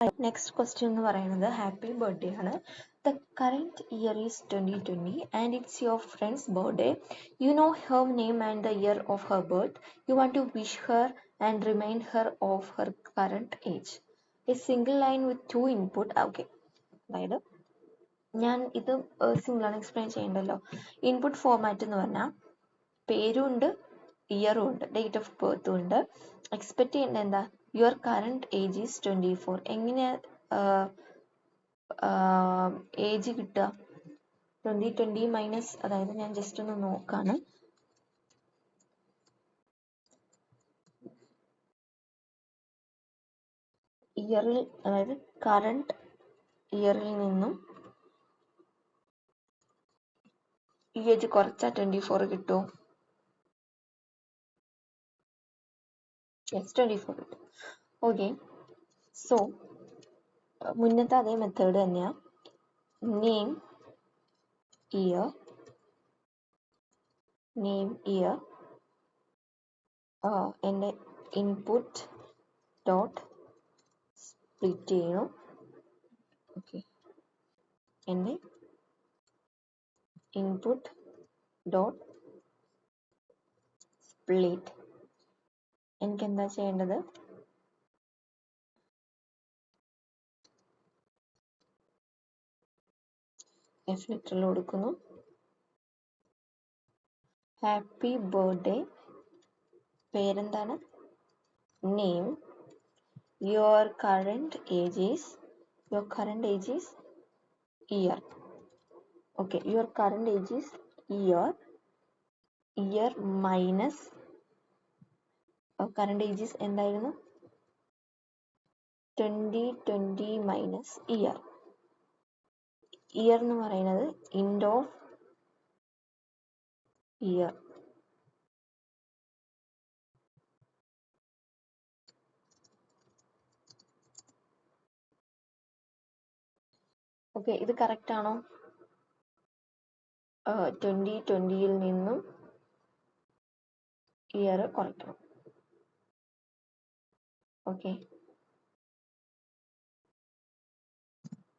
Next question എന്ന് പറയുന്നത് happy birthday ആണ്. The current year is 2020 and it's your friend's birthday. You know her name and the year of her birth. You want to wish her and remind her of her current age. A single line with 2 input. Okay, അതായത് ഞാൻ ഇത് സിംഗിളാണ്, explain ചെയ്യണ്ടല്ലോ. Input format എന്ന് പറഞ്ഞാൽ പേരും ഉണ്ട്, ഇയറും ഉണ്ട്, ഡേറ്റ് ഓഫ് ബർത്തും ഉണ്ട്. എക്സ്പെക്ട് ചെയ്യേണ്ട എന്താ, യുവർ കറന്റ് ഏജ് ഈസ് 24. എങ്ങനെയാ ഏജ് കിട്ടുക? 2020 മൈനസ്, അതായത് ഞാൻ ജസ്റ്റ് ഒന്ന് നോക്കാണ്. ഇയറിൽ, അതായത് കറന്റ് ഇയറിൽ നിന്നും ഏജ് കുറച്ചാ 24 കിട്ടുമോ? യെസ്, 24 കിട്ടും. ഓക്കെ, സോ മുന്നത്തെ അതേ മെത്തേഡ് തന്നെയാ. നെയിം ഇയർ, എൻ്റെ ഇൻപുട്ട് ഡോട്ട് സ്പ്ലിറ്റ് ചെയ്യുന്നു. ഓക്കെ, എൻ്റെ ഇൻപുട്ട് ഡോട്ട് സ്പ്ലിറ്റ്. എനിക്ക് എന്താ ചെയ്യേണ്ടത്? എഫ് ലെറ്ററിൽ കൊടുക്കുന്നു. ഹാപ്പി ബർത്ത്ഡേ, പേരെന്താണ്? Name, your current age is here. Okay, your current age is here minus current age is എന്തായിരുന്നു? 2020 മൈനസ് ഇയർ. ഇയർ എന്ന് പറയുന്നത് ഇൻഡ് ഓഫ് ഇയർ. ഓക്കെ, ഇത് കറക്റ്റ് ആണോ? 2020 നിന്നും ഇയർ കുറയ്ക്കണം. ഓക്കെ,